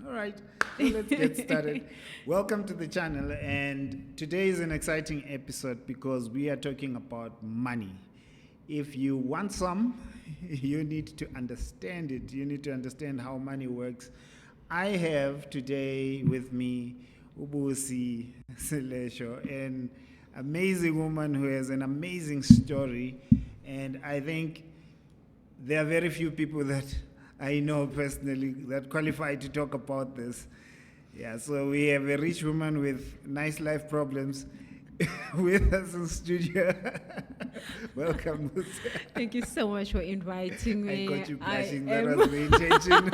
All right, so let's get started. Welcome to the channel, and today is an exciting episode because we are talking about money. If you want some, you need to understand it. You need to understand how money works. I have today with me Busi Selesho, an amazing woman who has an amazing story, and I think there are very few people that I know personally that qualify to talk about this. Yeah, so we have a rich woman with nice life problems with us in studio. Welcome, Busi. Thank you so much for inviting me. I got you blushing. That was the intention.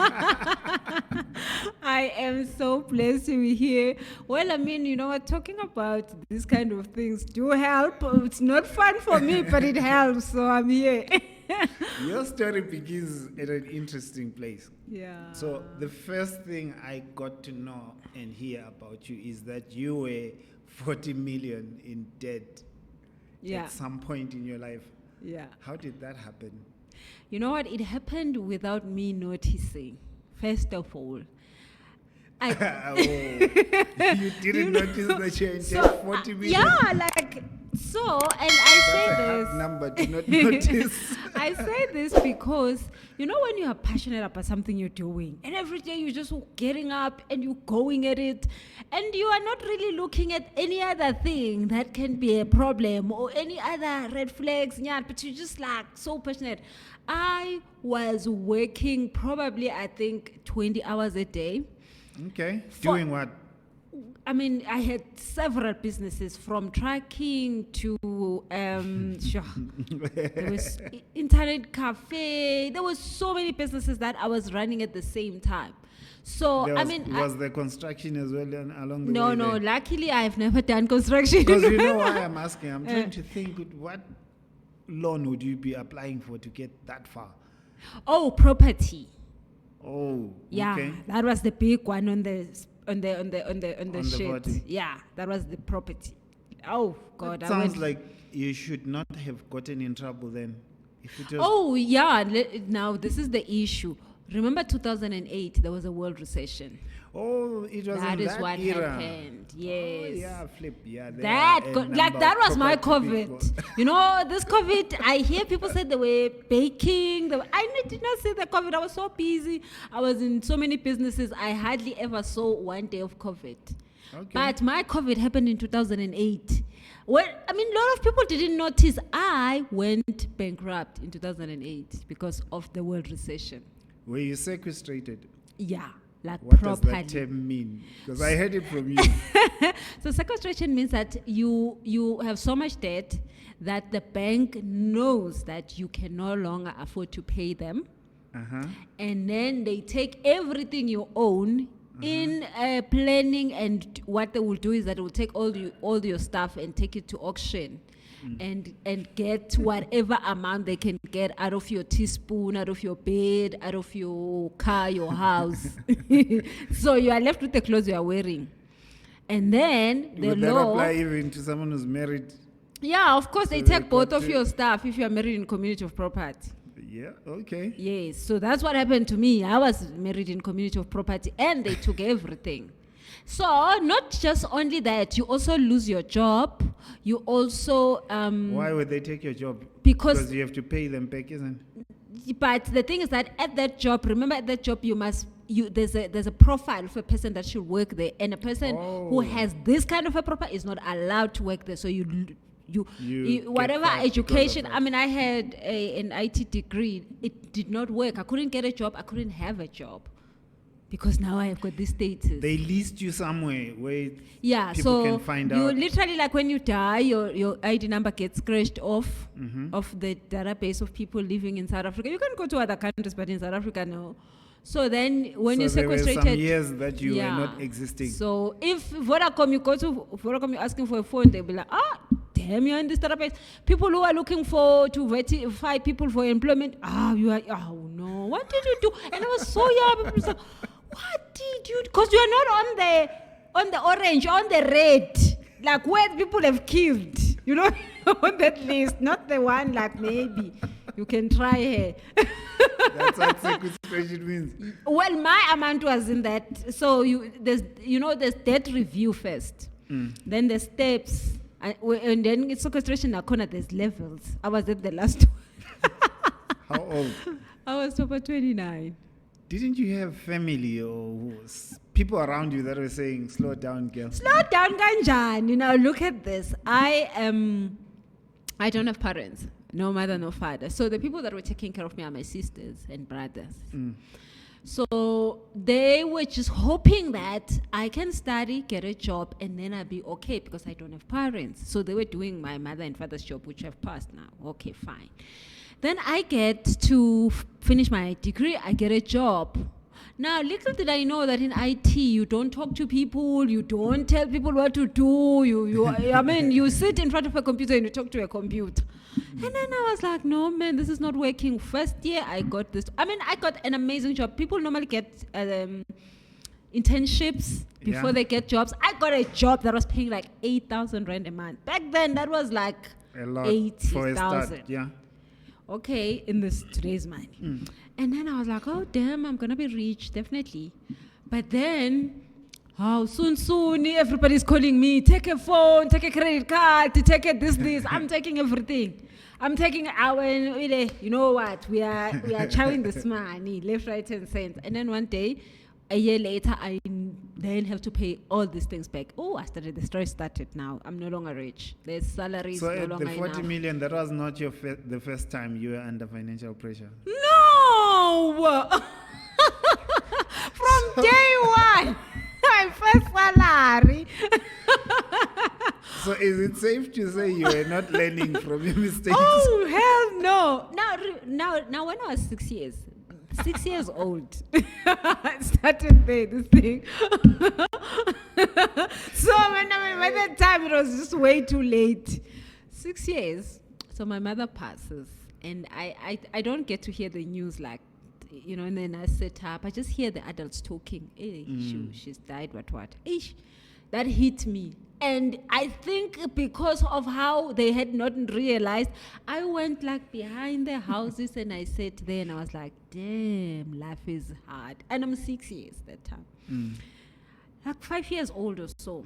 I am so blessed to be here. Well, I mean, you know what, talking about these kind of things do help. It's not fun for me, but it helps, so I'm here. Your story begins at an interesting place. Yeah. So the first thing I got to know and hear about you is that you were 40 million in debt Yeah. at some point in your life. Yeah. How did that happen? You know what? It happened without me noticing. First of all, You didn't notice that you're in debt 40 million? Yeah, like so, and I say That's a this. hard number to not notice. I say this because, you know, when you are passionate about something you're doing, and every day you're just getting up and you're going at it, and you are not really looking at any other thing that can be a problem or any other red flags, yeah, but you're just like so passionate. I was working probably, I think, 20 hours a day. Okay. Doing what? I mean, I had several businesses from trucking to there was internet cafe. There was so many businesses that I was running at the same time. So Was there construction as well along the way? No. there? Luckily, I have never done construction. Because you know why I'm asking. I'm trying to think, what loan would you be applying for to get that far? Oh, property. Oh, Yeah, okay. that was the big one on the the sheet. 40. Yeah, that was the property. Oh God, It sounds like you should not have gotten in trouble then. If it was Oh yeah, now this is the issue. Remember 2008, there was a world recession. it was That in is that what era. happened. Oh, Yes. yeah, flip. Yeah, there That are a like number that of was my property COVID. people. You know, this COVID, I hear people say they were baking. I did not see the COVID. I was so busy. I was in so many businesses. I hardly ever saw one day of COVID. Okay. But my COVID happened in 2008. Well, I mean, a lot of people didn't notice. I went bankrupt in 2008 because of the world recession. Were you sequestrated? Yeah, like What properly. does that term mean? Because I heard it from you. So sequestration means that you have so much debt that the bank knows that you can no longer afford to pay them, Uh-huh. and then they take everything you own in planning, and what they will do is that they will take all your stuff and take it to auction. And get whatever amount they can get out of your teaspoon, out of your bed, out of your car, your house. So you are left with the clothes you are wearing. And then the Would that law... apply even to someone who's married? Yeah, of course, they So they take both got of to- your stuff if you are married in community of property. Yeah, okay. Yes, so that's what happened to me. I was married in community of property and they took everything. So not just only that, you also lose your job. You also... Why would they take your job? Because you have to pay them back, isn't it? But the thing is that at that job, remember at that job there's a profile of a person that should work there, and a person who has this kind of a profile is not allowed to work there. So you get whatever fired because education. of I mean, I had an IT degree. It did not work. I couldn't get a job. I couldn't have a job because now I have got this status. They list you somewhere where Yeah, people so can find you out. literally, like when you die, your ID number gets scratched off of the database of people living in South Africa. You can go to other countries, but in South Africa, no. So then when you there were sequestrated... some years that you were not existing. So if Vodacom, you go to Vodacom, you're asking for a phone, they'll be like, damn, you're in this database. People who are looking to verify people for employment, you are, oh no, what did you do? And I was so young, people was like, what did you do? Because you're not on the orange, on the red, like where people have killed, you know, on that list, not the one like maybe You can try her. That's what sequestration means. Well, my amount was in that. So there's debt review first. Then the steps. And then it's sequestration. There's levels. I was at the last one. How old? I was over 29. Didn't you have family or people around you that were saying, slow down, girl? Slow down, Ganjan. Look at this. I don't have parents. No mother, no father. So the people that were taking care of me are my sisters and brothers. So they were just hoping that I can study, get a job, and then I'll be okay because I don't have parents. So they were doing my mother and father's job, which I've passed now. Okay, fine. Then I get to finish my degree, I get a job. Now, little did I know that in IT, you don't talk to people, you don't tell people what to do, you sit in front of a computer and you talk to a computer. And then I was like, no, man, this is not working. First year, I got this. I got an amazing job. People normally get internships before they get jobs. I got a job that was paying like 8,000 rand a month. Back then, that was like A lot 80,000. Yeah. Okay, in today's money. And then I was like, oh, damn, I'm going to be rich, definitely. But then, soon, everybody's calling me, take a phone, take a credit card, take a this. I'm taking everything. I'm taking our, you know what, we are chowing this money, left, right, and center. And then one day, a year later, I then have to pay all these things back. Oh, the story started now. I'm no longer rich. The salary is no longer enough. So the 40 million, that was not the first time you were under financial pressure? No! From day one, my first salary. So is it safe to say you are not learning from your mistakes? Oh, hell no. Now when I was 6 years, 6 years old, I started this thing. So by that time, it was just way too late. 6 years. So my mother passes, and I don't get to hear the news like, and then I sit up. I just hear the adults talking. Hey, she's died, what. Ish, that hit me. And I think because of how they had not realized, I went like behind the houses and I sat there and I was like, damn, life is hard. And I'm 6 years that time. Like 5 years old or so.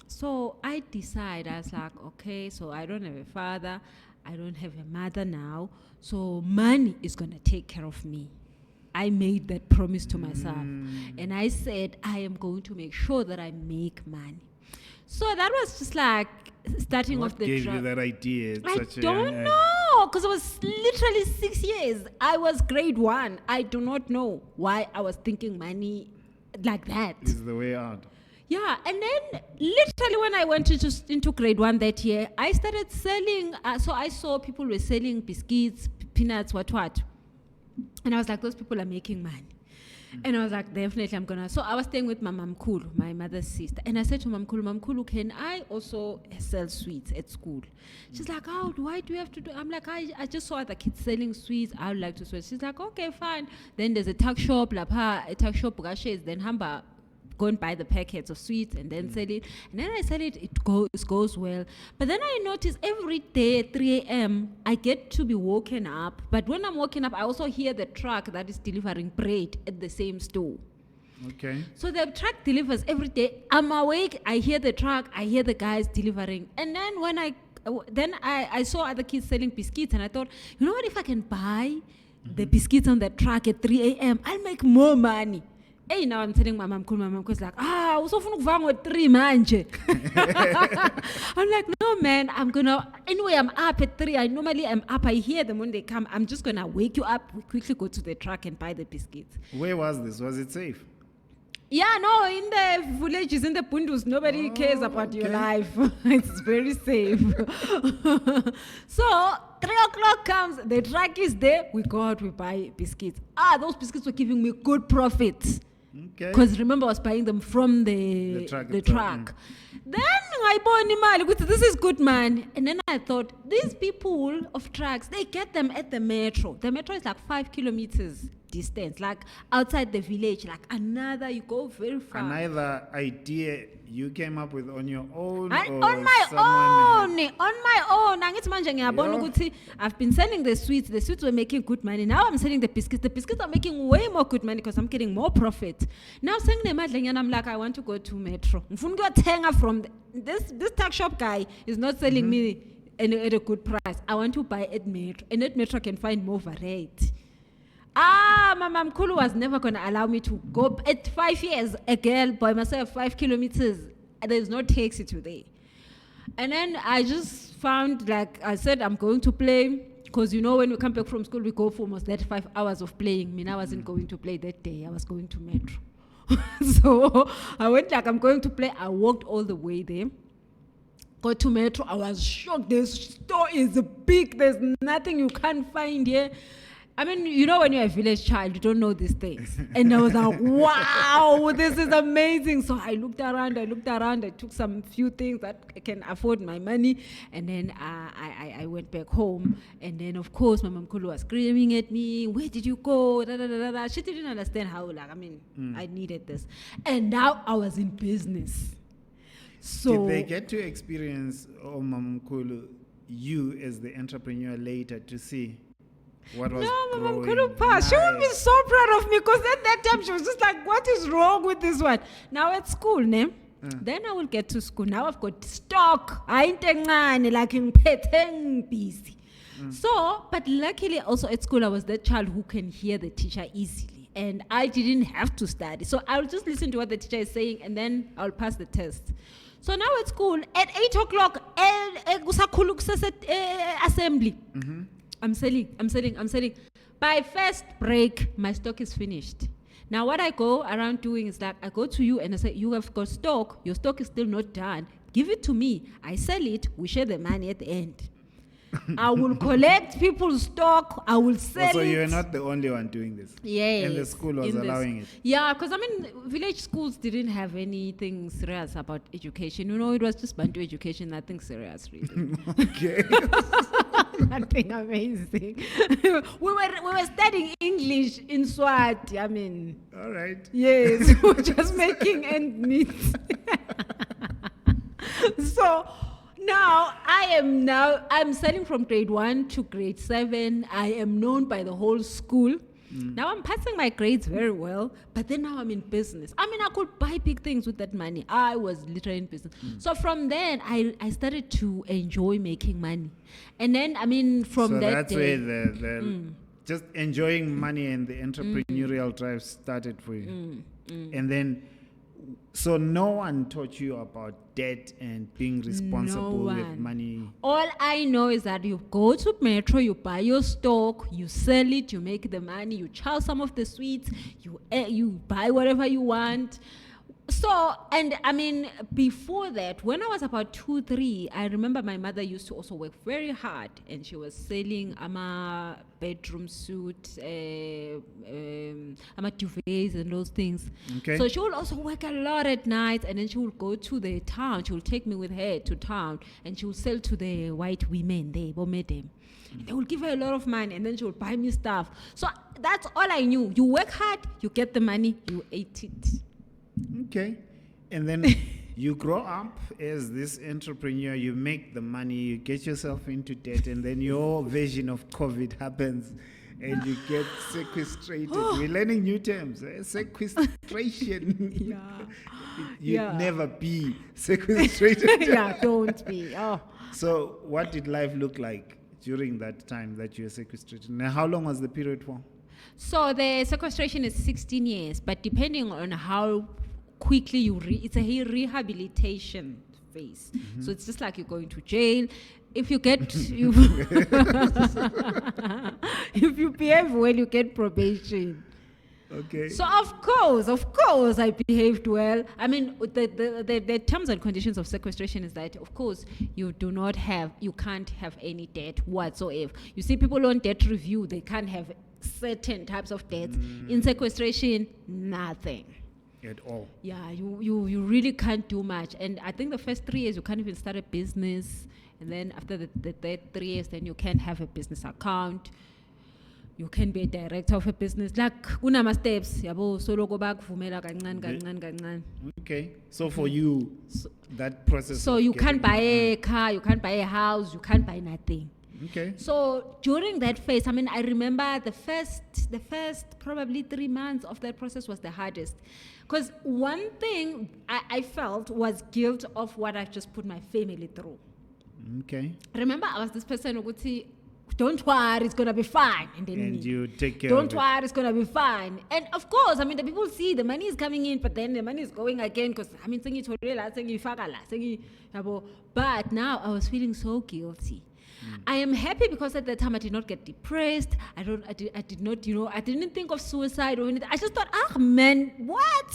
So I was like, okay, so I don't have a father. I don't have a mother now. So money is going to take care of me. I made that promise to myself. And I said, I am going to make sure that I make money. So that was just like starting off the gave you that idea? I don't know, because it was literally 6 years. I was grade 1. I do not know why I was thinking money like that. Is the way out. Yeah, and then literally when I went into grade 1 that year, I started selling. So I saw people were selling biscuits, peanuts, what. And I was like, those people are making money. And I was like, definitely I'm gonna. So I was staying with my Mam Kulu, my mother's sister. And I said to Mam Kulu, can I also sell sweets at school? She's like, why do you have to do? I'm like, I just saw other kids selling sweets. I would like to sell. She's like, okay, fine. Then there's a tuck shop, then Hamba, go and buy the packets of sweets and then sell it. And then I sell it, it goes well. But then I notice every day at 3 a.m., I get to be woken up. But when I'm woken up, I also hear the truck that is delivering bread at the same store. Okay. So the truck delivers every day. I'm awake, I hear the truck, I hear the guys delivering. And then when I saw other kids selling biscuits and I thought, you know what, if I can buy the biscuits on the truck at 3 a.m., I'll make more money. Hey, now I'm telling my mom, is like, usofuna ukuvanga 3 manje. I'm like, no man, anyway, I'm up at 3. I normally am up. I hear them when they come. I'm just gonna wake you up. We quickly go to the truck and buy the biscuits. Where was this? Was it safe? Yeah, no, in the villages, in the Pundus, nobody cares about your life. It's very safe. So 3 o'clock comes, the truck is there, we go out, we buy biscuits. Those biscuits were giving me good profits. Okay. Because remember, I was buying them from the truck. Then I bought Nimali, which this is good, man. And then I thought, these people of trucks, they get them at the metro. The metro is like 5 kilometers distance, like outside the village, like another, you go very far. Another idea you came up with on your own? And or on my someone own. Angithi manje ngiyabona Yeah. ukuthi I've been selling the sweets. The sweets were making good money. Now I'm selling the biscuits. The biscuits are making way more good money because I'm getting more profit. Now senginemadlanyana, I'm like, I want to go to Metro. Ngifuna ukuyothenga from this tuck shop guy is not selling me at a good price. I want to buy at Metro. And at Metro I can find more variety. Mama Mkulu was never going to allow me to go. At 5 years, a girl by myself, 5 kilometers, there's no taxi today. And then I just found, like I said, I'm going to play. Because, when we come back from school, we go for almost 35 hours of playing. I wasn't going to play that day. I was going to Metro. So I went like, I'm going to play. I walked all the way there. Got to Metro. I was shocked. This store is big. There's nothing you can't find here. I mean, when you're a village child, you don't know these things. And I was like, wow, this is amazing. So I looked around. I took some few things that I can afford my money. And then I went back home. And then, of course, my mom Kulu was screaming at me, where did you go? Da, da, da, da, da. She didn't understand how, I needed this. And now I was in business. So did they get to experience, Mama Mkulu, you as the entrepreneur later to see what was Mama growing? Mkulu Pa, she would be so proud of me because at that time she was just like, what is wrong with this one? Now at school, then I will get to school. Now I've got stock. I ain't like in petting busy. So, but luckily also at school I was that child who can hear the teacher easily. And I didn't have to study. So I'll just listen to what the teacher is saying and then I'll pass the test. So now at school, at 8 o'clock, assembly. I'm selling. By first break, my stock is finished. Now what I go around doing is that I go to you and I say, you have got stock, your stock is still not done. Give it to me. I sell it, we share the money at the end. I will collect people's stock, I will sell it. So you're not the only one doing this? Yes. And the school was allowing it? Yeah, because village schools didn't have anything serious about education. It was just Bantu education, nothing serious really. Okay. Nothing amazing. we were studying English in Swati. All right. Yes, we were just making ends meet. So now I'm selling from grade 1 to grade 7. I am known by the whole school. Now I'm passing my grades very well, but then now I'm in business. I could buy big things with that money. I was literally in business. So from then, I started to enjoy making money. And then, from so that that's day... where the just enjoying money and the entrepreneurial drive started for you. And then, so no one taught you about debt and being responsible with money? All I know is that you go to Metro, you buy your stock, you sell it, you make the money, you chow some of the sweets, you buy whatever you want. So, and before that, when I was about 2, 3, I remember my mother used to also work very hard, and she was selling bedroom suit, duvets and those things. Okay. So she would also work a lot at night, and then she would go to the town. She would take me with her to town, and she would sell to the white women there, Bomedem. They would give her a lot of money, and then she would buy me stuff. So that's all I knew. You work hard, you get the money, you ate it. Okay. And then you grow up as this entrepreneur, you make the money, you get yourself into debt, and then your version of COVID happens and you get sequestrated. We're learning new terms. Sequestration. Yeah. You'd never be sequestrated. Yeah, don't be. Oh. So what did life look like during that time that you were sequestrated? Now, how long was the period for? So the sequestration is 16 years, but depending on how quickly it's a rehabilitation phase. So it's just like you're going to jail. If you get, if you behave well, you get probation. Okay. So of course, I behaved well. The terms and conditions of sequestration is that, of course, you can't have any debt whatsoever. You see, people on debt review, they can't have certain types of debts. In sequestration, nothing. At all. Yeah, you really can't do much. And I think the first 3 years, you can't even start a business. And then after the 3 years, then you can have a business account. you can be a director of a business. Like, kunama steps, yabo, solo go back, fumela kancane. Okay. So for you, that process. So you can't buy a car, you can't buy a house, you can't buy nothing. Okay. So during that phase, I mean, I remember the first probably 3 months of that process was the hardest. Because one thing I felt was guilt of what I've just put my family through. Okay. Remember, I was this person who would say, don't worry, it's going to be fine. And then you take care don't of it. worry, it's going to be fine. And of course, I mean, the people see the money is coming in, but then the money is going again. Because, I mean, but now I was feeling so guilty. I am happy because at that time I did not get depressed. I did not, I didn't think of suicide or anything. I just thought, man, what?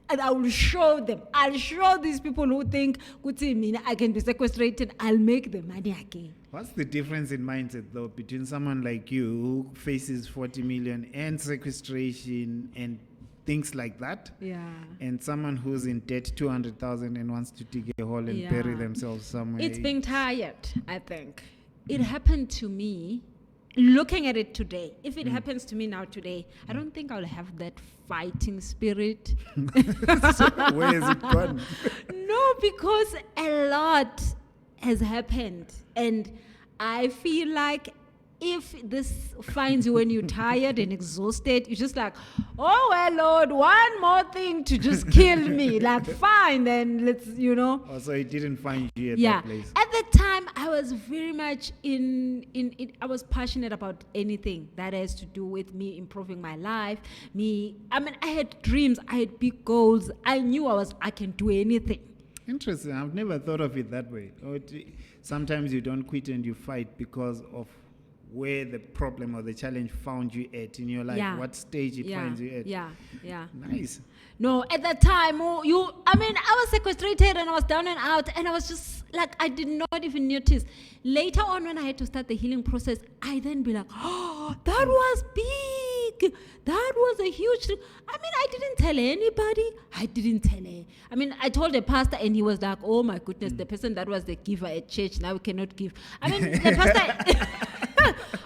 And I will show them. I'll show these people who think, I can be sequestrated. I'll make the money again. What's the difference in mindset, though, between someone like you who faces 40 million and sequestration and things like that, and someone who's in debt 200,000 and wants to dig a hole and bury themselves somewhere? It's being tired, I think. It happened to me. Looking at it today, if it happens to me now today, I don't think I'll have that fighting spirit. So where has it gone? No, because a lot has happened, and I feel like if this finds you when you're tired and exhausted, you're just like, oh well, Lord, one more thing to just kill me. Like, fine, then let's, Oh, so it didn't find you at that place. At the time, I was very much I was passionate about anything that has to do with me improving my life. I had dreams, I had big goals. I knew I can do anything. Interesting. I've never thought of it that way. Sometimes you don't quit and you fight because of where the problem or the challenge found you at in your life, what stage it finds you at. Yeah. Nice. No, at that time, I was sequestrated and I was down and out, and I was just like, I did not even notice. Later on, when I had to start the healing process, I then be like, oh, that was big. That was a huge thing. I didn't tell anybody. I told the pastor, and he was like, oh my goodness, the person that was the giver at church, now we cannot give. The pastor...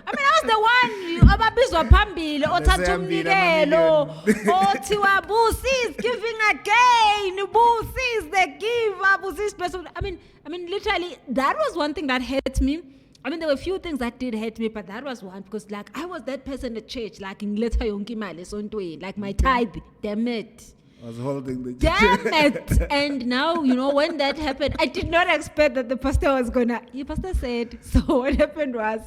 I was the one ababizwa phambili othatha umnikelo othiwa Busi is giving again, Busi is the giver, Busi is special. Literally, that was one thing that hurt me. There were a few things that did hurt me, but that was one, because like I was that person at church, like in letter yonke imali esontweni, like my tithe, damn it. I was holding the damn it. And now, when that happened, I did not expect that the pastor was gonna. The pastor said, so what happened was,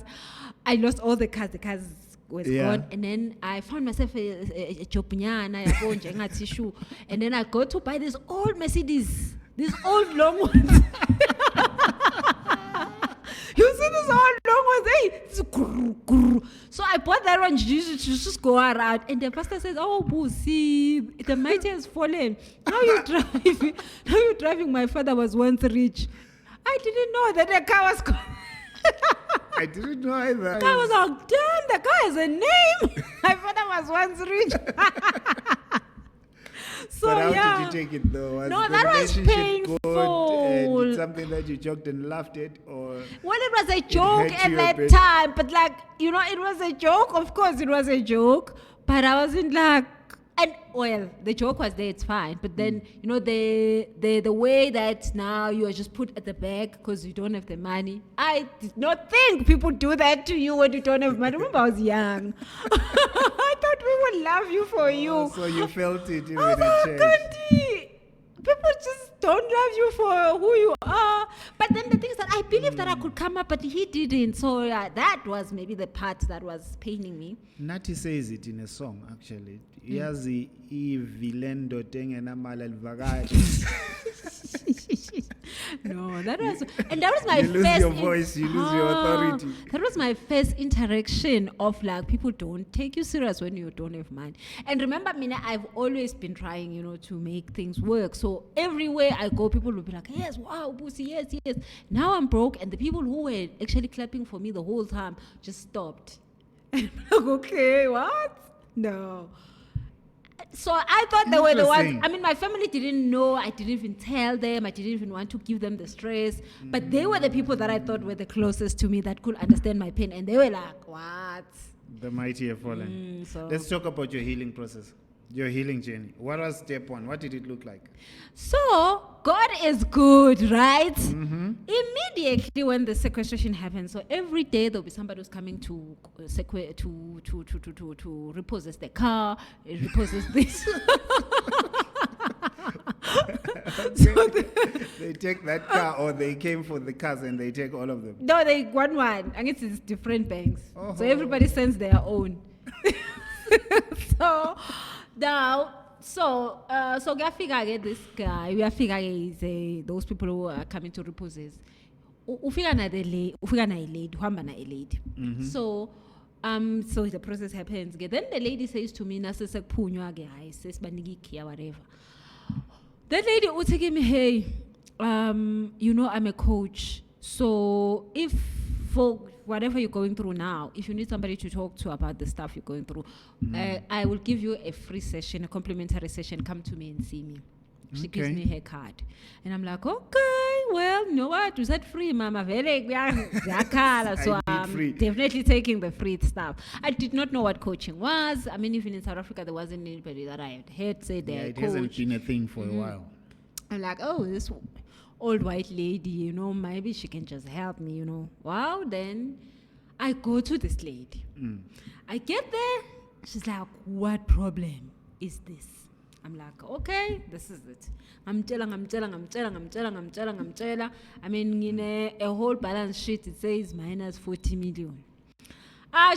I lost all the cars. The cars was gone, and then I found myself a chopunyana, a tissue, and then I go to buy this old Mercedes, these old long ones. You see this old long ones, hey? So I bought that one to just go around, and the pastor says, "Oh, Busi, the mighty has fallen. Now you're driving. My father was once rich. I didn't know that the car was gone." I didn't know either. I was like, damn, the guy has a name. My father was once rich. So but how did you take it though? No, that was painful. Did something that you joked and laughed at, or? Well, it was a joke at that time, but it was a joke. Of course, it was a joke, but I wasn't like. And well, the joke was there, it's fine. But then, the way that now you are just put at the back because you don't have the money. I did not think people do that to you when you don't have money. Remember, I was young. I thought we would love you for you. So you felt it even I was at church. People just don't love you for who you are. But then the thing is that I believe that I could come up, but he didn't. So that was maybe the part that was paining me. Nati says it in a song, actually. Yazi ivilendo tengenamala livakashi. No, that was my you first. You lose your voice, you lose your authority. That was my first interaction of like people don't take you serious when you don't have money. And remember, Mina, I've always been trying, to make things work. So everywhere I go, people will be like, yes, wow, Busi, yes. Now I'm broke, and the people who were actually clapping for me the whole time just stopped. And I'm like, okay, what? No. So I thought they were the ones. My family didn't know. I didn't even tell them. I didn't even want to give them the stress. But they were the people that I thought were the closest to me that could understand my pain. And they were like, what? The mighty have fallen. So Let's talk about your healing process, your healing journey. What was step one? What did it look like? So God is good, right? Immediately when the sequestration happens, so every day there'll be somebody who's coming to to repossess the car, repossess this. So They take that car, or they came for the cars and they take all of them. no, they one. I guess it's different banks. Oh. So everybody sends their own. So now, so kuyafika this guy, uyafika is those people who are coming to repossess. Ufika na lady, uhamba na a lady. So the process happens. Then the lady says to me, "Nase sekuphunywa ke hayi sesibaniki ikhiya whatever." That lady would say me, "Hey, I'm a coach. So if for whatever you're going through now, if you need somebody to talk to about the stuff you're going through, I will give you a free session, a complimentary session. Come to me and see me." She gives me her card. And I'm like, okay, well, you know what? Was that free, Mama? So I'm definitely taking the free stuff. I did not know what coaching was. I mean, even in South Africa, there wasn't anybody that I had heard say they're a It coach. hasn't been a thing for a while. I'm like, oh, this old white lady, maybe she can just help me, Well, then I go to this lady. I get there. She's like, what problem is this? I'm like, okay, this is it. I'm telling. I mean, in a whole balance sheet, it says minus 40 million.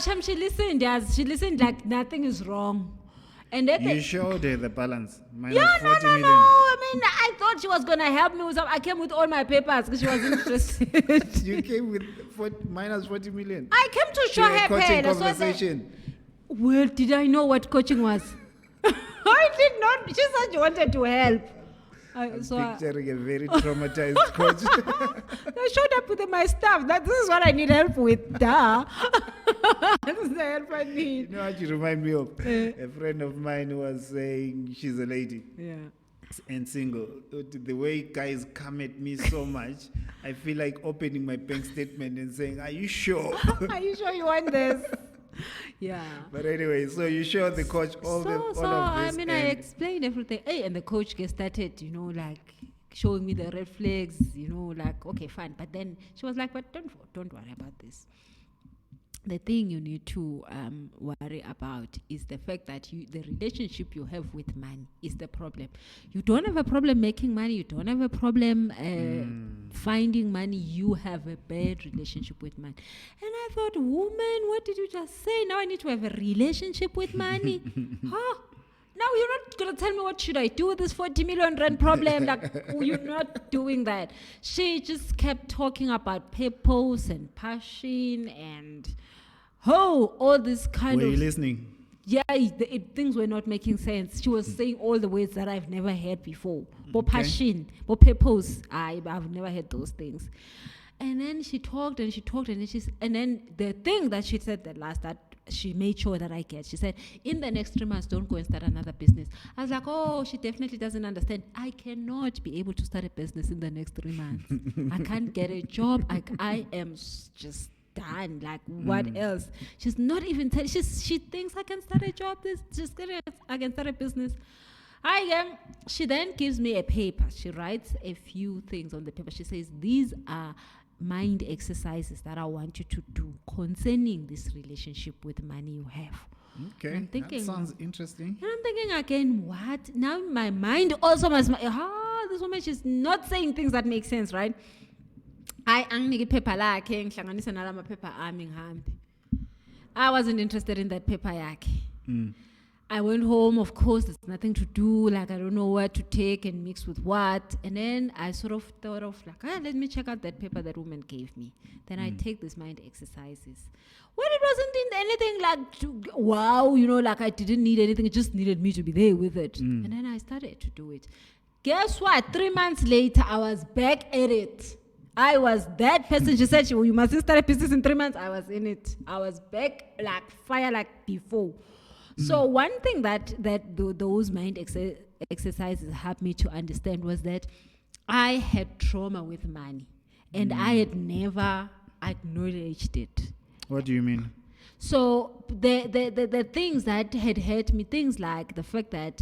Sham, she listened like nothing is wrong. And then You showed her the balance. Minus no. 40 million. I mean, I thought she was going to help me with some. I came with all my papers because she was interested. You came with minus 40 million. I came to show To a her coaching pain. conversation. Well, did I know what coaching was? I did not. She said she wanted to help. I'm picturing a very traumatized coach. I showed up with my stuff. This is what I need help with. Duh. This is the help I need. You know what you remind me of? A friend of mine was saying she's a lady. Yeah. And single. The way guys come at me so much, I feel like opening my bank statement and saying, "Are you sure?" Are you sure you want this? Yeah. But anyway, so you show the coach all of this. I mean, I explained everything. Hey, and the coach gets started, like showing me the red flags, like, okay, fine. But then she was like, but don't worry about this. The thing you need to worry about is the fact that the relationship you have with money is the problem. You don't have a problem making money. You don't have a problem finding money. You have a bad relationship with money. And I thought, woman, what did you just say? Now I need to have a relationship with money? Huh? Now you're not going to tell me what should I do with this 40 million rand problem. Like, you're not doing that. She just kept talking about purpose and passion and all this kind Were of... you listening? Yeah, things were not making sense. She was saying all the words that I've never heard before. But passion, but purpose, I've never heard those things. And then she talked and then the thing that she said that she made sure that I get. She said, in the next 3 months, don't go and start another business. I was like, oh, she definitely doesn't understand. I cannot be able to start a business in the next 3 months. I can't get a job. I am just done. Like, what else? She's not even she thinks I can start a job. I can start a business. She then gives me a paper. She writes a few things on the paper. She says, these are mind exercises that I want you to do concerning this relationship with money you have. Okay, I'm thinking, that sounds interesting. And I'm thinking again, what? Now my mind also must, this woman, she's not saying things that make sense, right? I wasn't interested in that paper yakhe. I went home, of course, there's nothing to do, like I don't know what to take and mix with what. And then I sort of thought of like, let me check out that paper that woman gave me. Then I take these mind exercises. Well, it wasn't in anything like, like I didn't need anything, it just needed me to be there with it. And then I started to do it. Guess what? 3 months later, I was back at it. I was that person. She said, you must start a business in 3 months. I was in it. I was back like fire like before. So one thing that those mind exercises helped me to understand was that I had trauma with money and I had never acknowledged it. What do you mean? So the things that had hurt me, things like the fact that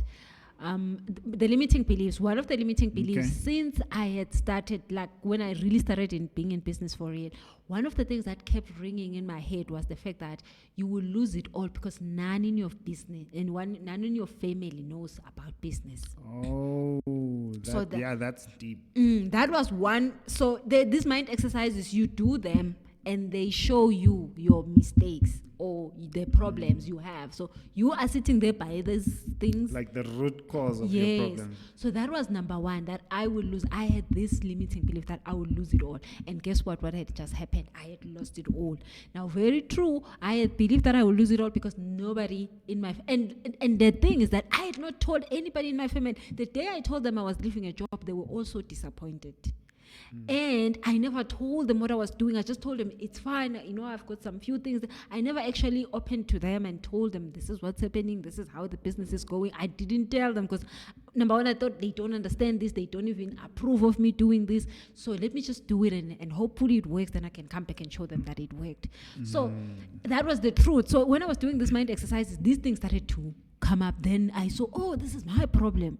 the limiting beliefs, one of the limiting beliefs, since I had started, like when I really started in being in business for real, one of the things that kept ringing in my head was the fact that you will lose it all because none in your business and none in your family knows about business. Oh, that's deep. That was one. So these mind exercises, you do them and they show you your mistakes or the problems you have. So you are sitting there by these things. Like the root cause of your problem. So that was number one, that I will lose. I had this limiting belief that I would lose it all. And guess what? What had just happened? I had lost it all. Now, very true. I had believed that I would lose it all because nobody in my... And the thing is that I had not told anybody in my family. The day I told them I was leaving a job, they were also disappointed. And I never told them what I was doing. I just told them, it's fine. I've got some few things. I never actually opened to them and told them, this is what's happening. This is how the business is going. I didn't tell them because, number one, I thought they don't understand this. They don't even approve of me doing this. So let me just do it and hopefully it works. Then I can come back and show them that it worked. So that was the truth. So when I was doing this mind exercises, these things started to come up. Then I saw, oh, this is my problem.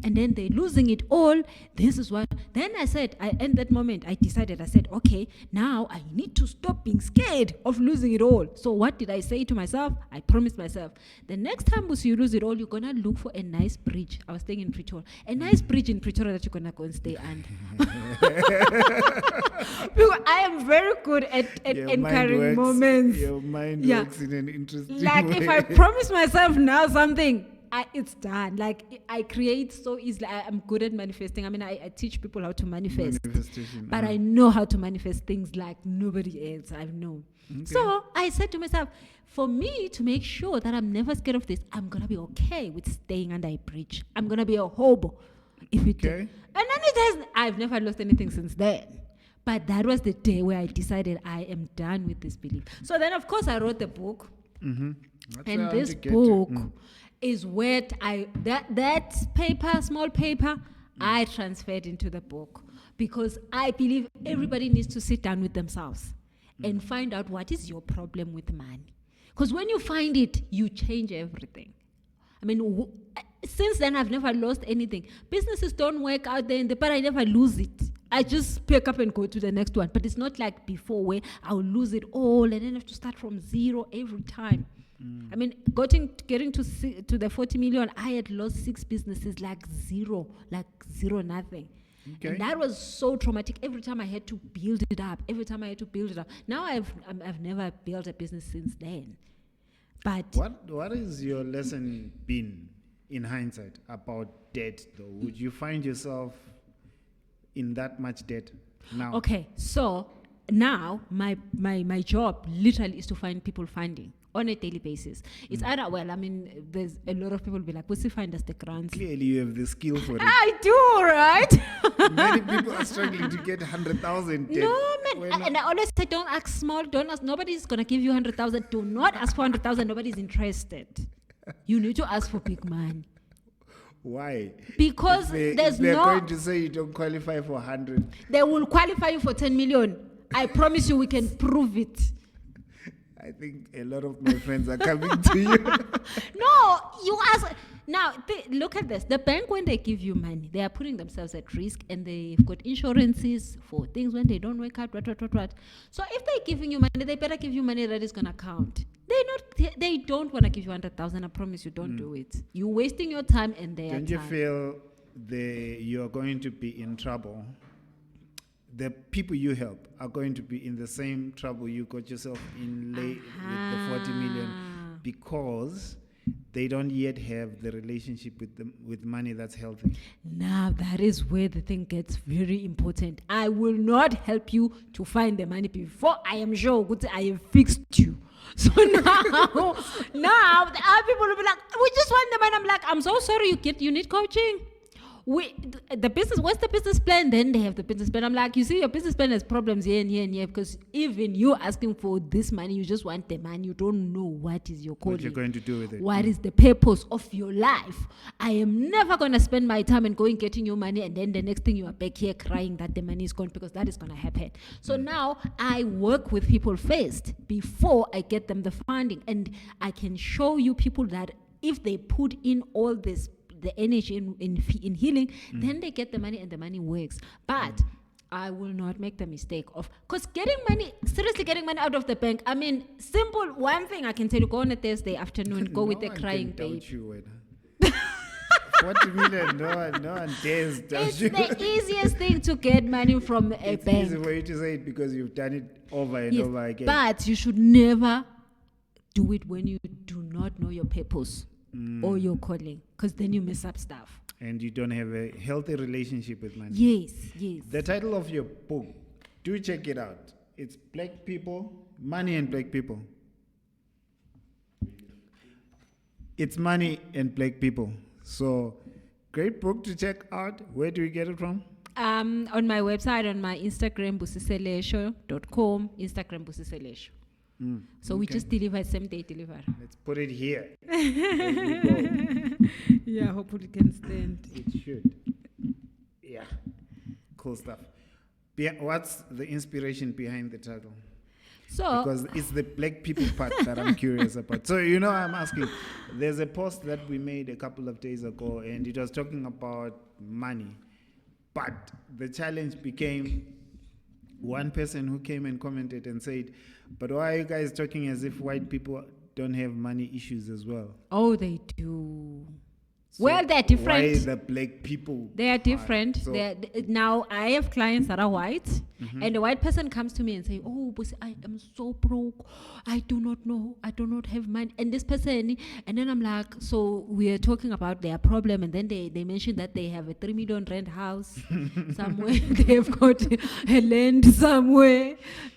And then they're losing it all. This is what. Then I said, in that moment, I said, okay, now I need to stop being scared of losing it all. So what did I say to myself? I promised myself, the next time you lose it all, you're going to look for a nice bridge. I was staying in Pretoria. A nice bridge in Pretoria that you're going to go and stay under. Because I am very good at anchoring moments. Your mind works in an interesting way. Like if I promise myself now something, it's done. Like I create so easily. I'm good at manifesting. I mean, I teach people how to manifest. But I know how to manifest things like nobody else. I know. Okay. So I said to myself, for me to make sure that I'm never scared of this, I'm going to be okay with staying under a bridge. I'm going to be a hobo. And then I've never lost anything since then. But that was the day where I decided I am done with this belief. So then, of course, I wrote the book. And this book is where that paper, small paper, I transferred into the book because I believe everybody needs to sit down with themselves and find out what is your problem with money. Because when you find it, you change everything. I mean, since then, I've never lost anything. Businesses don't work out there, but I never lose it. I just pick up and go to the next one. But it's not like before where I'll lose it all and then have to start from zero every time. I mean, getting to the 40 million, I had lost 6 businesses like zero, nothing. Okay. And that was so traumatic. Every time I had to build it up. Now I've never built a business since then. But what is your lesson been in hindsight about debt, though? Would you find yourself in that much debt now? Okay, so now my job literally is to find people funding on a daily basis. It's either, there's a lot of people be like, Busi, find us the grants. Clearly you have the skill for it. I do, right? Many people are struggling to get 100,000. No, man. And I always say, don't ask small, don't ask. Nobody's going to give you 100,000. Do not ask for 100,000. Nobody's interested. You need to ask for big money. Why? Because they're going to say you don't qualify for 100. They will qualify you for 10 million. I promise you we can prove it. I think a lot of my friends are coming to you. No, you ask. Now, look at this. The bank, when they give you money, they are putting themselves at risk and they've got insurances for things when they don't work out, what. So if they're giving you money, they better give you money that is going to count. They don't want to give you 100,000. I promise you, don't do it. You're wasting your time and their time. Don't you feel you're going to be in trouble? The people you help are going to be in the same trouble you got yourself in with the 40 million because they don't yet have the relationship with money that's healthy. Now, that is where the thing gets very important. I will not help you to find the money before I am sure I have fixed you. So now the other people will be like, we just want the money. I'm like, I'm so sorry, you need coaching. The business, what's the business plan? Then they have the business plan. I'm like, you see, your business plan has problems here and here and here, because even you asking for this money, you just want the money. You don't know what is your calling. What you're going to do with it. What is the purpose of your life? I am never going to spend my time and going getting your money, and then the next thing you are back here crying that the money is gone, because that is going to happen. So now I work with people first before I get them the funding, and I can show you people that if they put in all this, the energy in healing, then they get the money and the money works. But I will not make the mistake of, because seriously getting money out of the bank, I mean, simple, one thing I can tell you, go on a Thursday afternoon, go with the crying babe. 40 million, no one dares It's you. the easiest thing to get money from a It's bank. easy for you to say it because you've done it over and Yes, over again. but you should never do it when you do not know your purpose or your calling, because then you mess up stuff. And you don't have a healthy relationship with money. Yes. The title of your book, do check it out. It's Black People, Money and Black People. It's Money and Black People. So, great book to check out. Where do you get it from? On my website, on my Instagram, busiselesho.com, Instagram Busi Selesho. So we just deliver same-day delivery. Let's put it here. There we go. Yeah, hopefully it can stand. It should. Yeah. Cool stuff. What's the inspiration behind the title? So, Because it's the Black people part that I'm curious about. So, I'm asking, there's a post that we made a couple of days ago, and it was talking about money. But the challenge became one person who came and commented and said, but why are you guys talking as if white people don't have money issues as well? oh, they do. So Well, they're different. Why the Black people? They are different. So- Now, I have clients that are white, and the white person comes to me and say, oh, Busi, I am so broke. I do not know. I do not have money. And this person, and then I'm like, so we are talking about their problem, and then they mention that they have a 3 million rent house somewhere. They've got a land somewhere.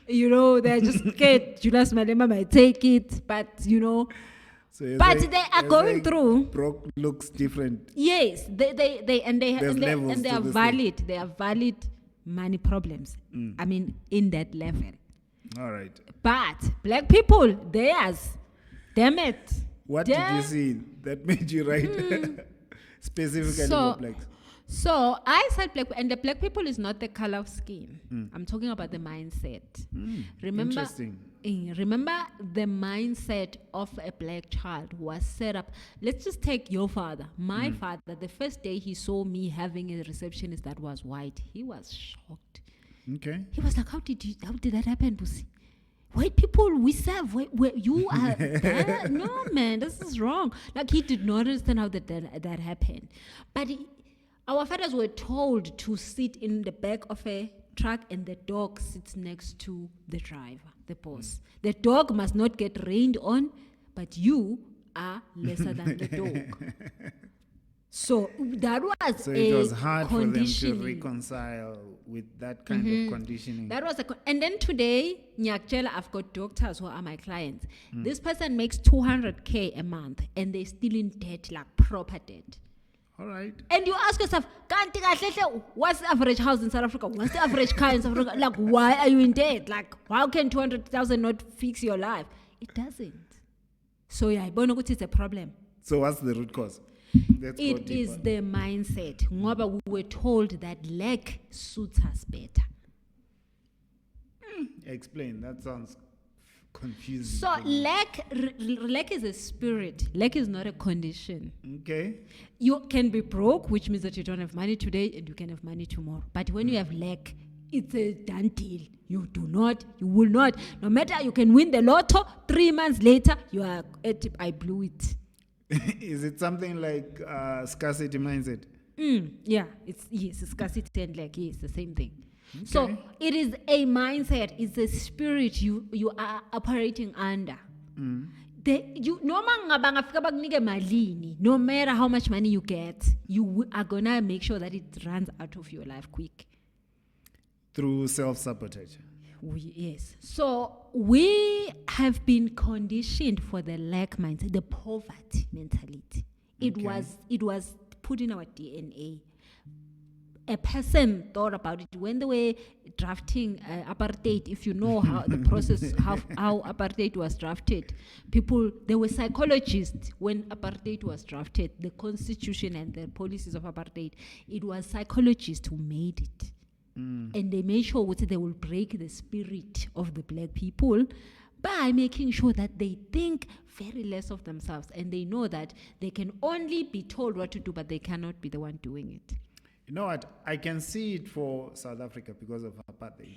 They're just scared. Julius Malema might take it, but, So you're but saying- they are you're going saying through. Broke looks different. Yes, they There's levels and they to are this valid. They are valid money problems. I mean, in that level. All right. But black people, theirs, damn it. What did you see that made you write specifically for blacks? So I said black, and the black people is not the color of skin. I'm talking about the mindset. Remember, Interesting. Remember the mindset of a black child was set up. Let's just take your father. My father, the first day he saw me having a receptionist that was white, he was shocked. Okay. He was like, how did that happen, Busi? White people, we serve. Where you are that? No, man, this is wrong. Like, he did not understand how that happened. But our fathers were told to sit in the back of a truck, and the dog sits next to the driver, the boss. The dog must not get rained on, but you are lesser than the dog. So that was So it was hard for them to conditioning. reconcile with that kind of conditioning. That was and then today, Nyakchela, I've got doctors who are my clients. This person makes 200K a month, and they're still in debt, like proper debt. All right. And you ask yourself, what's the average house in South Africa? What's the average car in South Africa? Like, why are you in debt? Like, how can 200,000 not fix your life? It doesn't. So yeah, it's a problem. So what's the root cause? Let's go It deeper. is the mindset. Ngoba we were told that lack suits us better. Explain. That sounds confusing. So lack is a spirit. Lack is not a condition. Okay. You can be broke, which means that you don't have money today and you can have money tomorrow. But when you have lack, it's a done deal. You will not. No matter, you can win the lotto, 3 months later, you are at I blew it. Is it something like scarcity mindset? Yeah, it's scarcity and lack. Yes, the same thing. Okay. So it is a mindset. It's a spirit you are operating under. No matter how much money you get, you are gonna make sure that it runs out of your life quick. Through self-sabotage. Yes. So we have been conditioned for the lack mindset, the poverty mentality. It was put in our DNA. a person thought about it when they were drafting apartheid. If you know how the process, how apartheid was drafted, there were psychologists when apartheid was drafted, the constitution and the policies of apartheid. It was psychologists who made it. And they made sure that they will break the spirit of the black people by making sure that they think very less of themselves, and they know that they can only be told what to do, but they cannot be the one doing it. You know what? I can see it for South Africa because of apartheid.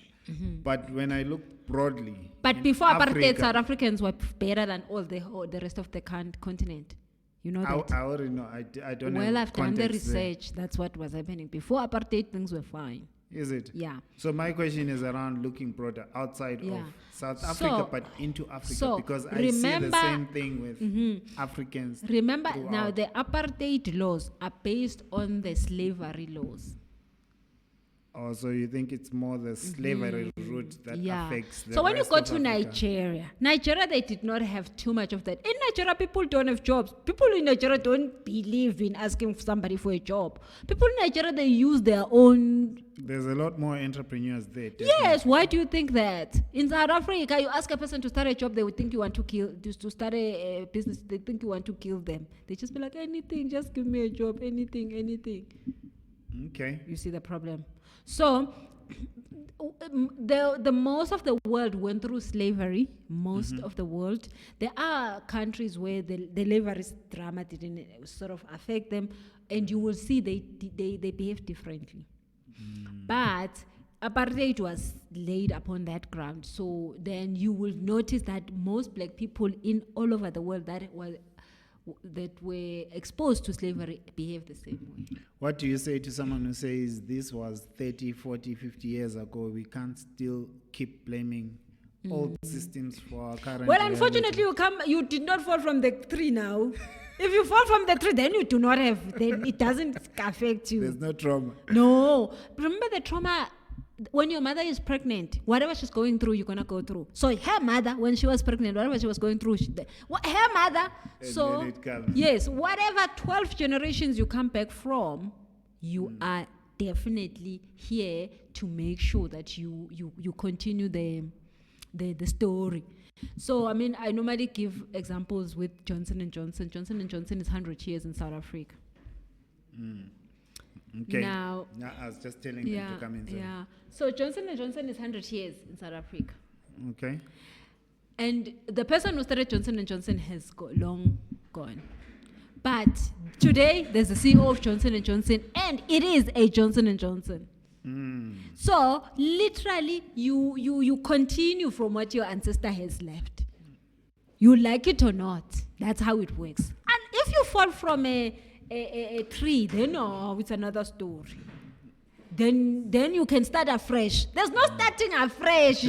But when I look broadly, but in before apartheid, Africa, South Africans were better than all the rest of the continent. You know that? I already know. I don't know. Well, I've done the research. That's what was happening. Before apartheid, things were fine. Is it? Yeah. So my question is around looking broader outside of South Africa, but into Africa, because I see the same thing with Africans. Remember, throughout. now the apartheid laws are based on the slavery laws. Oh, so you think it's more the slavery route that affects the So when you rest go of to Africa? Nigeria, they did not have too much of that. In Nigeria, people don't have jobs. People in Nigeria don't believe in asking somebody for a job. People in Nigeria, they use their own. There's a lot more entrepreneurs there. Yes, why do you think that? In South Africa, you ask a person to start a job, they would think you want to start a business, they think you want to kill them. They just be like, anything, just give me a job, anything. Okay. You see the problem? So, the most of the world went through slavery. Most of the world. There are countries where the slavery's drama didn't sort of affect them, and you will see they behave differently. But apartheid was laid upon that ground. So then you will notice that most black people in all over the world that were exposed to slavery behave the same way. What do you say to someone who says this was 30, 40, 50 years ago? We can't still keep blaming old systems for our current Well, reality? unfortunately, you did not fall from the tree now. If you fall from the tree, then you do not have, then it doesn't affect you. There's no trauma. No. Remember the trauma, when your mother is pregnant, whatever she's going through, you're going to go through. So her mother, when she was pregnant, whatever she was going through, her mother, And so, then it comes. yes, whatever 12 generations you come back from, you are definitely here to make sure that you continue the story. So, I mean, I normally give examples with Johnson & Johnson. Johnson & Johnson is 100 years in South Africa. Okay. Now, I was just telling them to come in. Yeah. So Johnson & Johnson is 100 years in South Africa. Okay. And the person who started Johnson & Johnson has long gone. But today, there's the CEO of Johnson & Johnson, and it is a Johnson & Johnson. So literally, you continue from what your ancestor has left. You like it or not, that's how it works. And if you fall from a tree, then it's another story. Then you can start afresh. There's no starting afresh.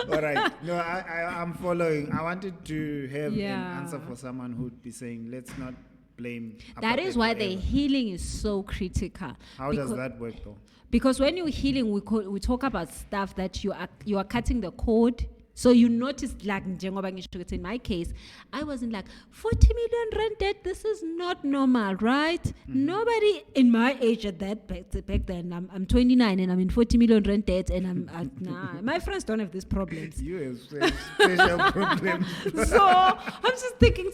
All right. No, I'm following. I wanted to have an answer for someone who'd be saying, let's not blame. That is why the forever. healing is so critical. How does that work though? Because when you're healing, we talk about stuff that you are cutting the cord. So you notice, like in my case, I wasn't like 40 million rand debt. This is not normal, right? Nobody in my age at that back then. I'm 29 and I'm in 40 million rand debt, and nah. My friends don't have these problems. You have special problems. So I'm just thinking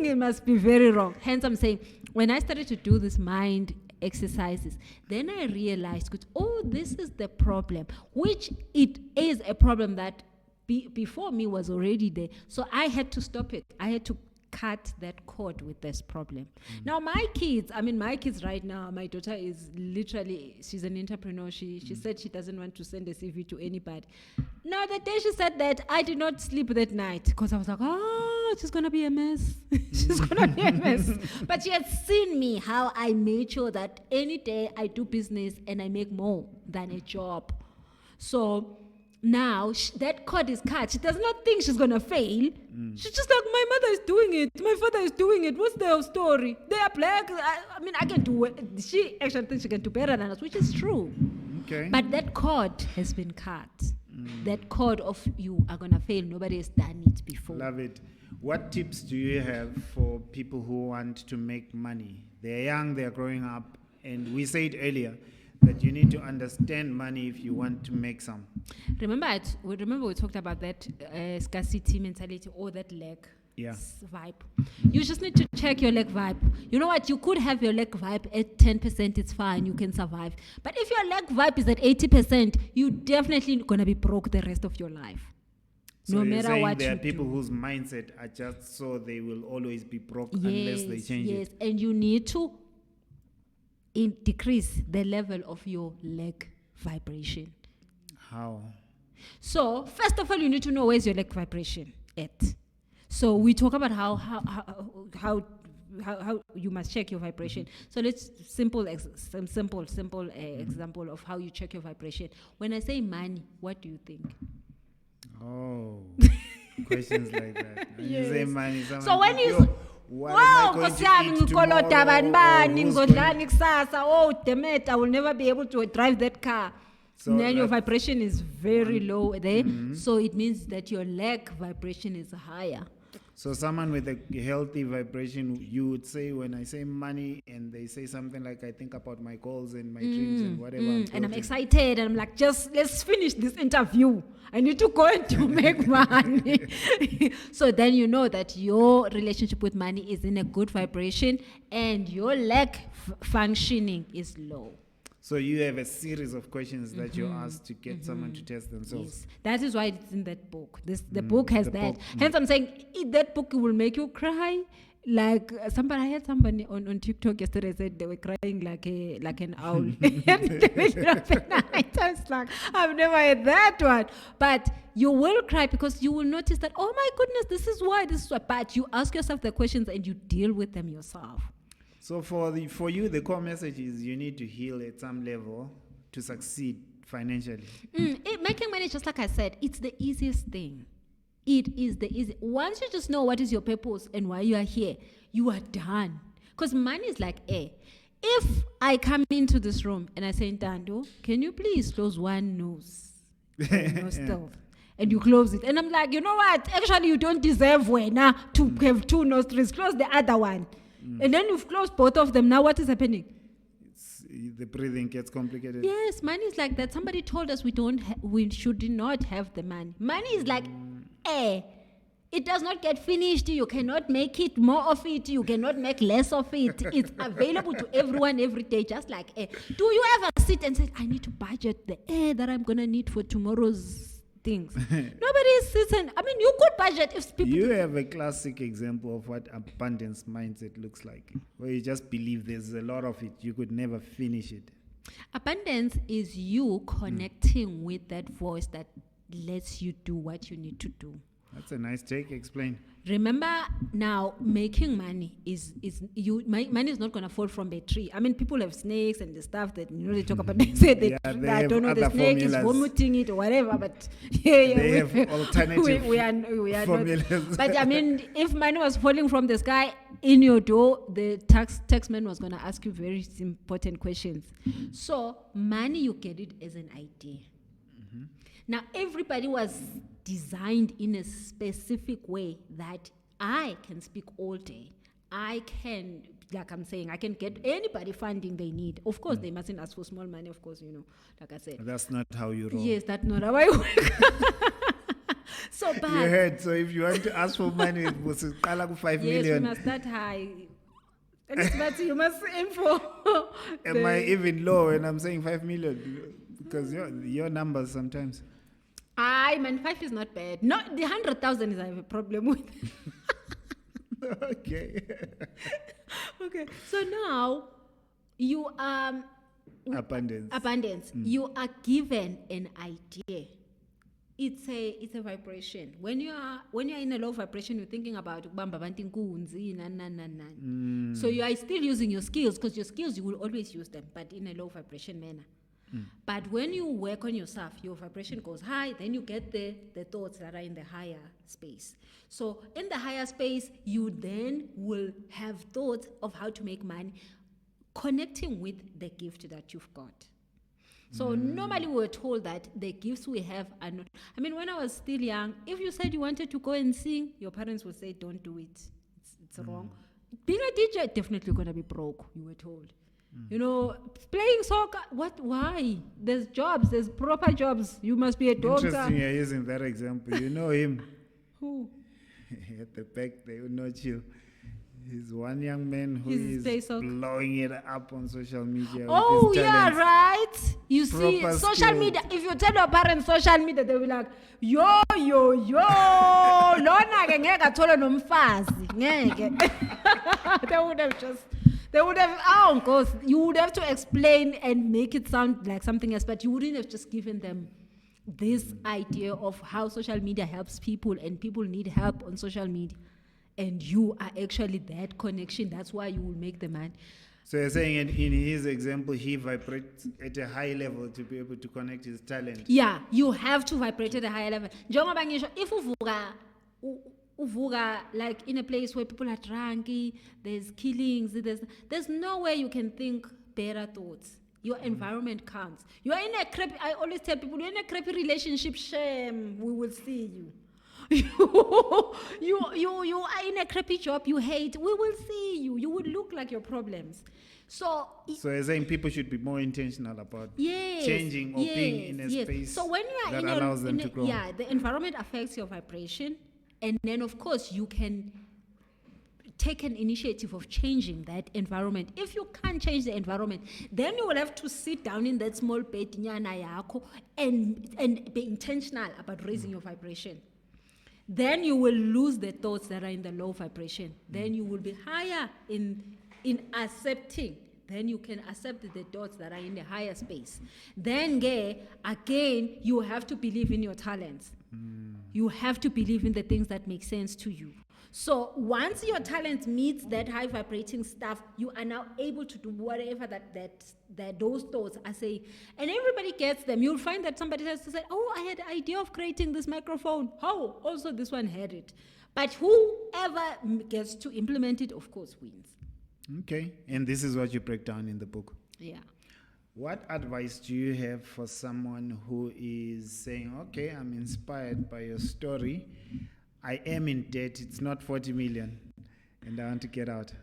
it must be very wrong. Hence, I'm saying when I started to do this mind exercises, then I realized, this is the problem, which it is a problem that before me was already there. So I had to stop it. I had to cut that cord with this problem. Now my kids right now, my daughter is literally, she's an entrepreneur. She said she doesn't want to send a CV to anybody. Now the day she said that, I did not sleep that night because I was like, she's going to be a mess. She's going to be a mess. But she had seen me, how I made sure that any day I do business and I make more than a job. So now that cord is cut. She does not think she's going to fail. She's just like, my mother is doing it. My father is doing it. What's their story? They are black. I can do it. She actually thinks she can do better than us, which is true. Okay. But that cord has been cut. That cord of you are going to fail. Nobody has done it before. Love it. What tips do you have for people who want to make money? They're young, they're growing up, And we said earlier that you need to understand money if you want to make some. Remember we talked about that scarcity mentality or that lack Yeah. vibe. You just need to check your lack vibe. You know what? You could have your lack vibe at 10%, it's fine, you can survive. But if your lack vibe is at 80%, you definitely gonna be broke the rest of your life. So No you're matter saying what there you are people do. whose mindset are just so they will always be broke unless they change Yes, it. and you need to decrease the level of your lack vibration. How? So first of all, you need to know where's your lack vibration at. So we talk about how you must check your vibration. So let's simple example of how you check your vibration. When I say money, what do you think? Oh, questions like that. When you say Yes. money, So someone when thinks, you "Yo, what am I going to eat tomorrow?" Or who's going- I will never be able to drive that car. So Then your that's vibration is very low there. So it means that your lack vibration is higher. So someone with a healthy vibration, you would say, when I say money and they say something like, I think about my goals and my dreams and whatever. And I'm building." excited, and I'm like, just let's finish this interview. I need to go and to make money. So then you know that your relationship with money is in a good vibration and your lack functioning is low. So you have a series of questions that you ask to get someone to test themselves. Yes, that is why it's in that book. The book has the that. book, Hence, I'm saying that book will make you cry. Like I had somebody on TikTok yesterday said they were crying like an owl. In the middle of the night. I was like, I've never had that one. But you will cry because you will notice that, oh my goodness, this is why. But you ask yourself the questions and you deal with them yourself. So for you, the core message is you need to heal at some level to succeed financially. Making money, just like I said, it's the easiest thing. It is the easy. Once you just know what is your purpose and why you are here, you are done. Because money is like air. If I come into this room and I say, Ntando, can you please close one nose? Nostril. And you close it. And I'm like, you know what? Actually, you don't deserve to have two nostrils. Close the other one. And then you've closed both of them. Now what is happening? The breathing gets complicated. Yes, money is like that. Somebody told us we should not have the money. Money is like air. It does not get finished. You cannot make it more of it. You cannot make less of it. It's available to everyone every day, just like air. Do you ever sit and say, I need to budget the air that I'm going to need for tomorrow's things? Nobody sits and, you could budget if people... You have a classic example of what abundance mindset looks like, where you just believe there's a lot of it. You could never finish it. Abundance is you connecting with that voice that lets you do what you need to do. That's a nice take. Explain. Remember now, making money money is not going to fall from a tree. People have snakes and the stuff that they talk about. They say that I don't know, the snake is vomiting it or whatever. But they have alternative we are formulas. not. But if money was falling from the sky in your door, the taxman was going to ask you very important questions. So money, you get it as an idea. Now, everybody was designed in a specific way that I can speak all day. I can, like I'm saying, I can get anybody funding they need. Of course, they mustn't ask for small money, of course, like I said. That's not how you roll. Yes, that's not how I work. So bad. You heard. So if you want to ask for money, it was 5 million. Yes, we must start high. But you must aim for... Am I even low when I'm saying 5 million? Because your numbers sometimes... 5 is not bad. No, the 100,000 is I have a problem with. Okay. Okay. So now you are abundance. You are given an idea. It's a vibration. When you are in a low vibration, you're thinking about So you are still using your skills, because your skills you will always use them, but in a low vibration manner. But when you work on yourself, your vibration goes high, then you get the thoughts that are in the higher space. So in the higher space, you then will have thoughts of how to make money, connecting with the gift that you've got. So normally we were told that the gifts we have are not... when I was still young, if you said you wanted to go and sing, your parents would say, don't do it. It's wrong. Being a DJ, definitely going to be broke, you were told. You know, playing soccer, what, why? There's jobs, there's proper jobs. You must be a doctor. Interesting you're using that example. You know him Who? at the back, they will not chill. He's one young man who He's is Facebook. blowing it up on social media. Oh, with his yeah, talents. right. You see, Proper social skills. media, if you tell your parents social media, they'll be like, yo, lona ke ngeke athole nomfazi, ngeke. They would have, oh, gosh, you would have to explain and make it sound like something else, but you wouldn't have just given them this idea of how social media helps people and people need help on social media. And you are actually that connection. That's why you will make the man. So you're saying in his example, he vibrates at a high level to be able to connect his talent. Yeah, you have to vibrate at a higher level. Njengoba ngisho, if uvuka like in a place where people are drunk, there's killings, there's no way you can think better thoughts. Your environment counts. You are in a crappy, I always tell people, you're in a crappy relationship, shame, we will see you. You are in a crappy job you hate, we will see you. You would look like your problems. So you're saying people should be more intentional about yes, changing or being in a space so when you are that in allows them to grow. Yeah, the environment affects your vibration, and then of course you can take an initiative of changing that environment. If you can't change the environment, then you will have to sit down in that small bed nyana yako and be intentional about raising your vibration. Then you will lose the thoughts that are in the low vibration. Then you will be higher in accepting. Then you can accept the thoughts that are in the higher space. Then again, you have to believe in your talents. You have to believe in the things that make sense to you. So once your talent meets that high vibrating stuff, you are now able to do whatever that those thoughts are saying. And everybody gets them. You'll find that somebody has to say, oh, I had the idea of creating this microphone. How? Also, this one had it. But whoever gets to implement it, of course, wins. Okay. And this is what you break down in the book. Yeah. What advice do you have for someone who is saying, okay, I'm inspired by your story. I am in debt. It's not 40 million. And I want to get out.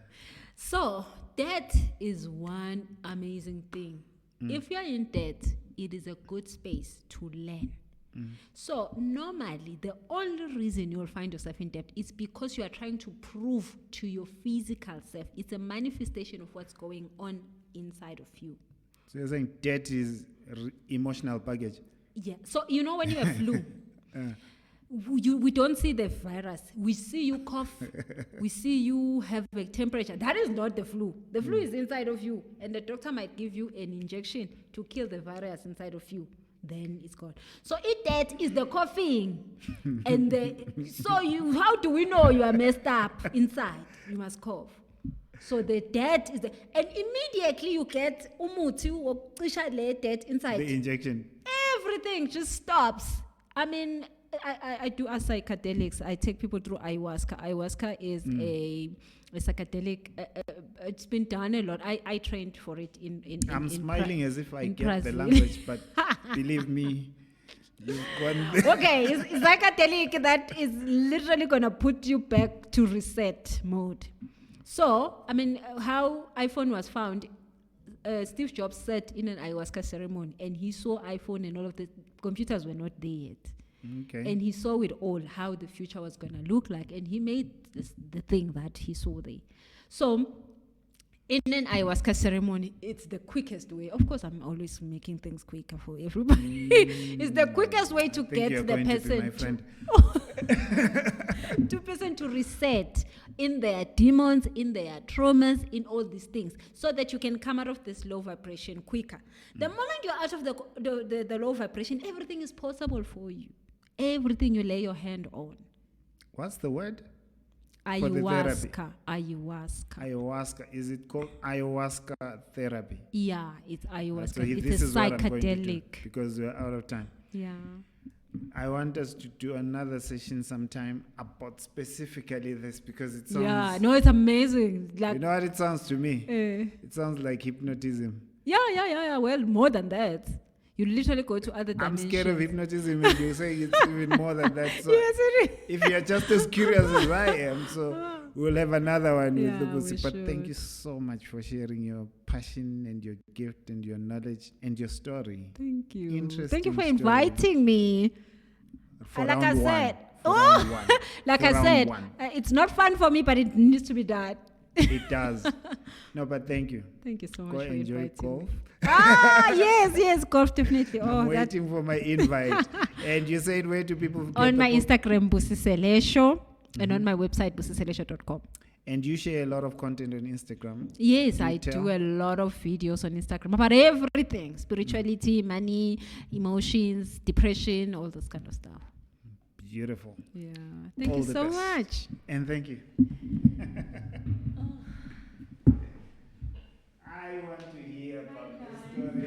So debt is one amazing thing. If you're in debt, it is a good space to learn. So normally, the only reason you'll find yourself in debt is because you are trying to prove to your physical self. It's a manifestation of what's going on inside of you. So you're saying debt is emotional baggage? Yeah. So you know when you have flu, we don't see the virus. We see you cough. We see you have a temperature. That is not the flu. The flu is inside of you. And the doctor might give you an injection to kill the virus inside of you. Then it's gone. So that is the coughing. And how do we know you are messed up inside? You must cough. So the debt is and immediately you get umuti wokucisha le debt inside. The injection. Everything just stops. I mean, I do as psychedelics. I take people through ayahuasca. Ayahuasca is a psychedelic. It's been done a lot. I trained for it I'm smiling as if I get Brazil. the language, but believe me, you've gone there. Okay, it's psychedelic that is literally gonna put you back to reset mode. So, I mean, how iPhone was found, Steve Jobs sat in an ayahuasca ceremony and he saw iPhone and all of the computers were not there yet. Okay. And he saw it all, how the future was going to look like. And he made the thing that he saw there. So, in an ayahuasca ceremony, it's the quickest way. Of course, I'm always making things quicker for everybody. It's the quickest way to get the person to person to reset in their demons, in their traumas, in all these things, so that you can come out of this low vibration quicker. The moment you're out of the low vibration, everything is possible for you. Everything you lay your hand on. What's the word? Ayahuasca. Ayahuasca. Ayahuasca. Is it called ayahuasca therapy? Yeah, it's ayahuasca. So it's this a is what I'm going to do, psychedelic. because we're out of time. Yeah. I want us to do another session sometime about specifically this, because it sounds... Yeah, no, it's amazing. Like, you know what it sounds to me? It sounds like hypnotism. Yeah. Well, more than that. You literally go to other dimensions. I'm scared of hypnotism, and you're saying it's even more than that. So yes, it is. if you're just as curious as I am, so We'll have another one Yeah, with the we Busi. But thank should. you so much for sharing your passion and your gift and your knowledge and your story. Thank you. Interesting Thank you for story. inviting me. For Like I round one. said, For round one. like For I round said, one. it's not fun for me, but it needs to be done. It does. No, but thank you. Thank you so much Go for enjoy inviting golf. me. Yes, golf definitely. I'm Oh, that waiting for my invite. And you said where do people get on the my book? Instagram, Busi Selesho, and on my website, busiselesho.com. And you share a lot of content on Instagram. Yes, Do I tell. do a lot of videos on Instagram about everything: spirituality, money, emotions, depression, all this kind of stuff. Beautiful. Yeah. Thank All you the so best. much. And thank you. I want to hear about the story